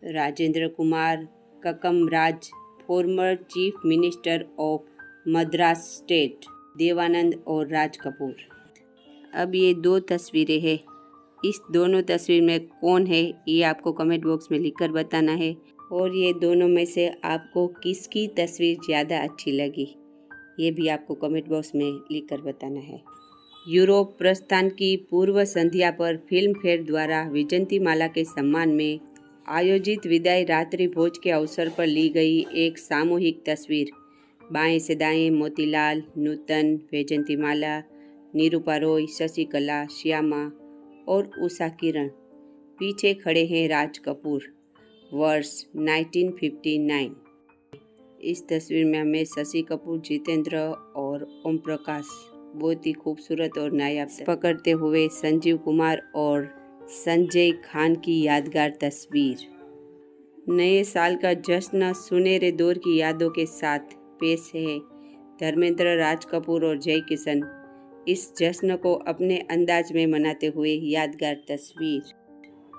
Rajendra Kumar Kamaraj, former chief minister of Madras state, Dev Anand और राज कपूर। अब ये 2 तस्वीरें हैं, इस दोनों तस्वीर में कौन है ये आपको कमेंट बॉक्स में लिखकर बताना है, और ये दोनों में से आपको किसकी तस्वीर ज़्यादा अच्छी लगी ये भी आपको कमेंट बॉक्स में लिखकर बताना है। यूरोप प्रस्थान की पूर्व संध्या पर फिल्म फेयर द्वारा विजंतीमाला के सम्मान में आयोजित विदाई रात्रि भोज के अवसर पर ली गई एक सामूहिक तस्वीर। बाएं से दाएं मोतीलाल, नूतन, वैजंतीमाला, निरूपा रॉय, शशिकला, श्यामा और उषा किरण। पीछे खड़े हैं राज कपूर। वर्ष 1959। इस तस्वीर में हमें शशि कपूर, जितेंद्र और ओम प्रकाश बहुत ही खूबसूरत और नायाब पकड़ते हुए संजीव कुमार और संजय खान की यादगार तस्वीर। नए साल का जश्न सुनहरे दौर की यादों के साथ पेश है धर्मेंद्र, राज कपूर और जय किशन। इस जश्न को अपने अंदाज में मनाते हुए यादगार तस्वीर।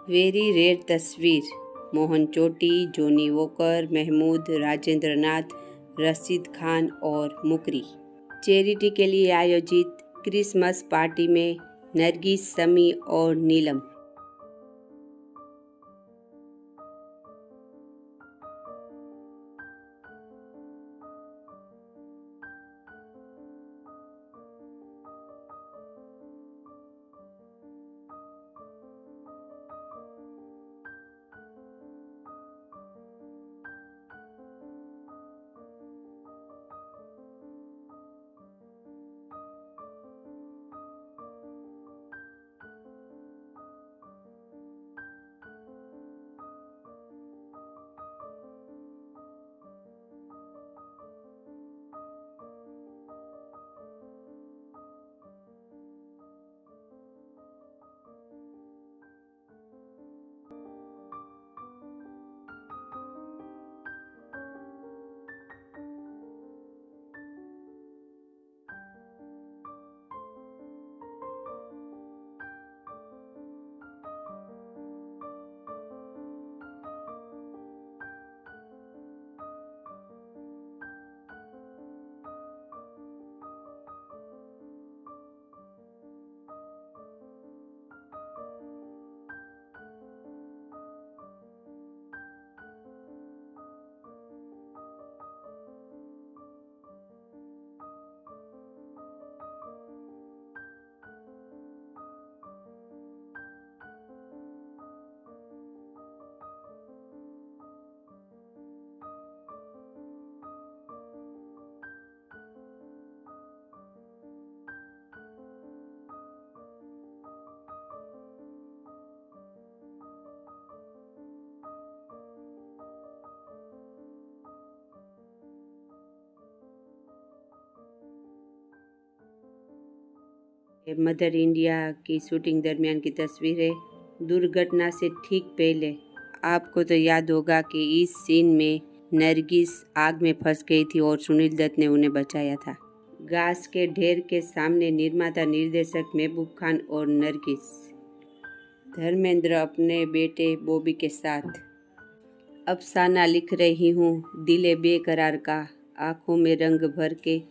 वेरी रेयर तस्वीर। मोहन चोटी, जॉनी वॉकर, महमूद, राजेंद्र नाथ, रशीद खान और मुकरी। चैरिटी के लिए आयोजित क्रिसमस पार्टी में नरगिस, समी और नीलम। मदर इंडिया की शूटिंग दरमियान की तस्वीर है। दुर्घटना से ठीक पहले आपको तो याद होगा कि इस सीन में नरगिस आग में फंस गई थी और सुनील दत्त ने उन्हें बचाया था। घास के ढेर के सामने निर्माता निर्देशक महबूब खान और नरगिस। धर्मेंद्र अपने बेटे बॉबी के साथ। अफसाना लिख रही हूँ दिले बेकरार का, आंखों में रंग भर के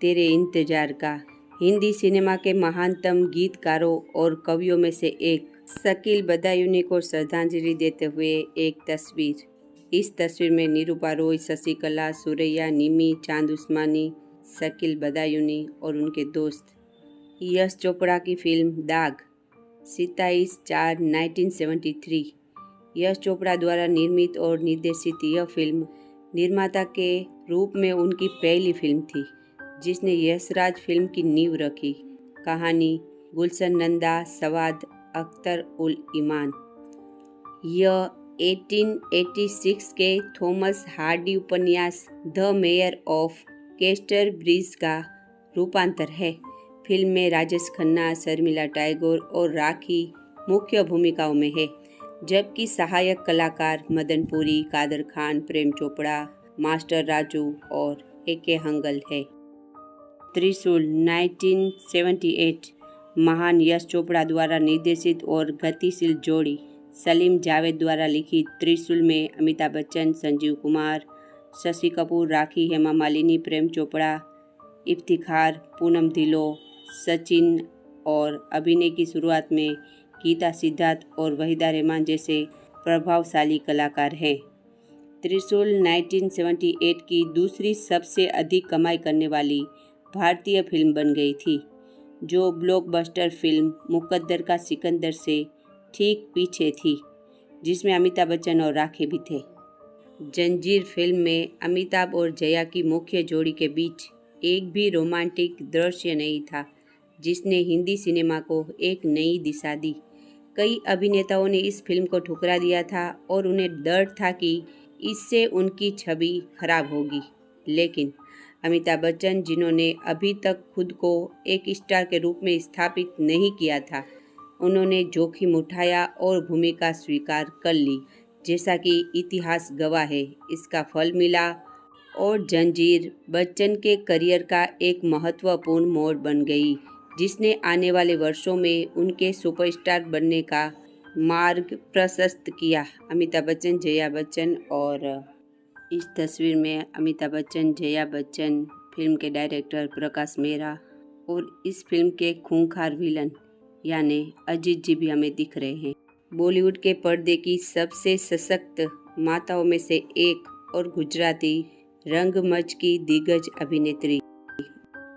तेरे इंतजार का। हिंदी सिनेमा के महानतम गीतकारों और कवियों में से एक शकील बदायूनी को श्रद्धांजलि देते हुए एक तस्वीर। इस तस्वीर में निरूपा रॉय, शशिकला, सुरैया, निमी, चांद उस्मानी, शकील बदायूनी और उनके दोस्त। यश चोपड़ा की फिल्म दाग 27/4/1973। यश चोपड़ा द्वारा निर्मित और निर्देशित यह फिल्म निर्माता के रूप में उनकी पहली फिल्म थी जिसने यशराज फिल्म की नींव रखी। कहानी गुलशन नंदा, सवाद अख्तर उल ईमान। यह 1886 के थॉमस हार्डी उपन्यास द मेयर ऑफ कैस्टरब्रिज का रूपांतर है। फिल्म में राजेश खन्ना, शर्मिला टैगोर और राखी मुख्य भूमिकाओं में है, जबकि सहायक कलाकार मदन पुरी, कादर खान, प्रेम चोपड़ा, मास्टर राजू और ए.के. हंगल है। त्रिशूल 1978 महान यश चोपड़ा द्वारा निर्देशित और गतिशील जोड़ी सलीम जावेद द्वारा लिखित त्रिशूल में अमिताभ बच्चन, संजीव कुमार, शशि कपूर, राखी, हेमा मालिनी, प्रेम चोपड़ा, इफ्तिखार, पूनम ढिल्लों, सचिन और अभिनय की शुरुआत में गीता सिद्धार्थ और वहीदा रहमान जैसे प्रभावशाली कलाकार हैं। त्रिशूल 1978 की दूसरी सबसे अधिक कमाई करने वाली भारतीय फिल्म बन गई थी, जो ब्लॉकबस्टर फिल्म मुकद्दर का सिकंदर से ठीक पीछे थी, जिसमें अमिताभ बच्चन और राखी भी थे। जंजीर फिल्म में अमिताभ और जया की मुख्य जोड़ी के बीच एक भी रोमांटिक दृश्य नहीं था, जिसने हिंदी सिनेमा को एक नई दिशा दी। कई अभिनेताओं ने इस फिल्म को ठुकरा दिया था और उन्हें डर था कि इससे उनकी छवि खराब होगी, लेकिन अमिताभ बच्चन, जिन्होंने अभी तक खुद को एक स्टार के रूप में स्थापित नहीं किया था, उन्होंने जोखिम उठाया और भूमिका स्वीकार कर ली। जैसा कि इतिहास गवाह है, इसका फल मिला और जंजीर बच्चन के करियर का एक महत्वपूर्ण मोड़ बन गई, जिसने आने वाले वर्षों में उनके सुपरस्टार बनने का मार्ग प्रशस्त किया। अमिताभ बच्चन, जया बच्चन, और इस तस्वीर में अमिताभ बच्चन, जया बच्चन, फिल्म के डायरेक्टर प्रकाश मेहरा और इस फिल्म के खूंखार विलन यानी अजीत जी भी हमें दिख रहे हैं। बॉलीवुड के पर्दे की सबसे सशक्त माताओं में से एक और गुजराती रंगमंच की दिग्गज अभिनेत्री।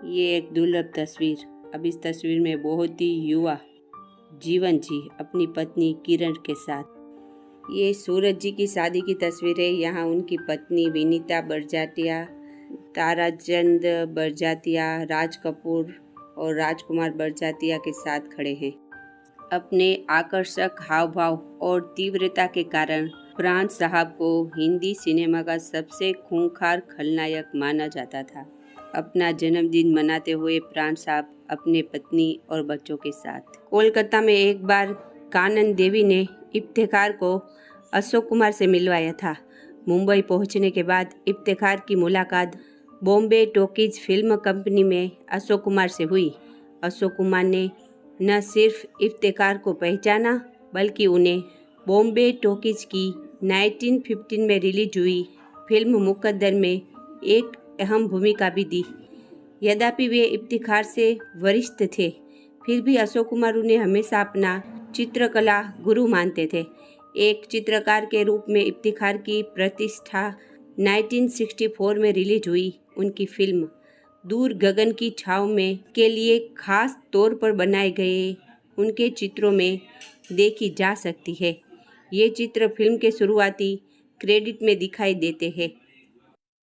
ये एक दुर्लभ तस्वीर। अब इस तस्वीर में बहुत ही युवा जीवन जी अपनी पत्नी किरण के साथ। ये सूरज जी की शादी की तस्वीर है। यहाँ उनकी पत्नी विनीता बरजातिया, ताराचंद बरजातिया, राज कपूर और राजकुमार बरजातिया के साथ खड़े हैं। अपने आकर्षक हाव भाव और तीव्रता के कारण प्राण साहब को हिंदी सिनेमा का सबसे खूंखार खलनायक माना जाता था। अपना जन्मदिन मनाते हुए प्राण साहब अपने पत्नी और बच्चों के साथ कोलकाता में एक बार कानन देवी ने इफ्तिखार को अशोक कुमार से मिलवाया था। मुंबई पहुंचने के बाद इफ्तिखार की मुलाकात बॉम्बे टॉकीज फिल्म कंपनी में अशोक कुमार से हुई। अशोक कुमार ने न सिर्फ इफ्तिखार को पहचाना, बल्कि उन्हें बॉम्बे टॉकीज की 1915 में रिलीज हुई फिल्म मुकद्दर में एक अहम भूमिका भी दी। यद्यपि वे इफ्तिखार से वरिष्ठ थे, फिर भी अशोक कुमार उन्हें हमेशा अपना चित्रकला गुरु मानते थे। एक चित्रकार के रूप में इफ्तिखार की प्रतिष्ठा 1964 में रिलीज हुई उनकी फिल्म दूर गगन की छाव में के लिए खास तौर पर बनाए गए उनके चित्रों में देखी जा सकती है। ये चित्र फिल्म के शुरुआती क्रेडिट में दिखाई देते हैं।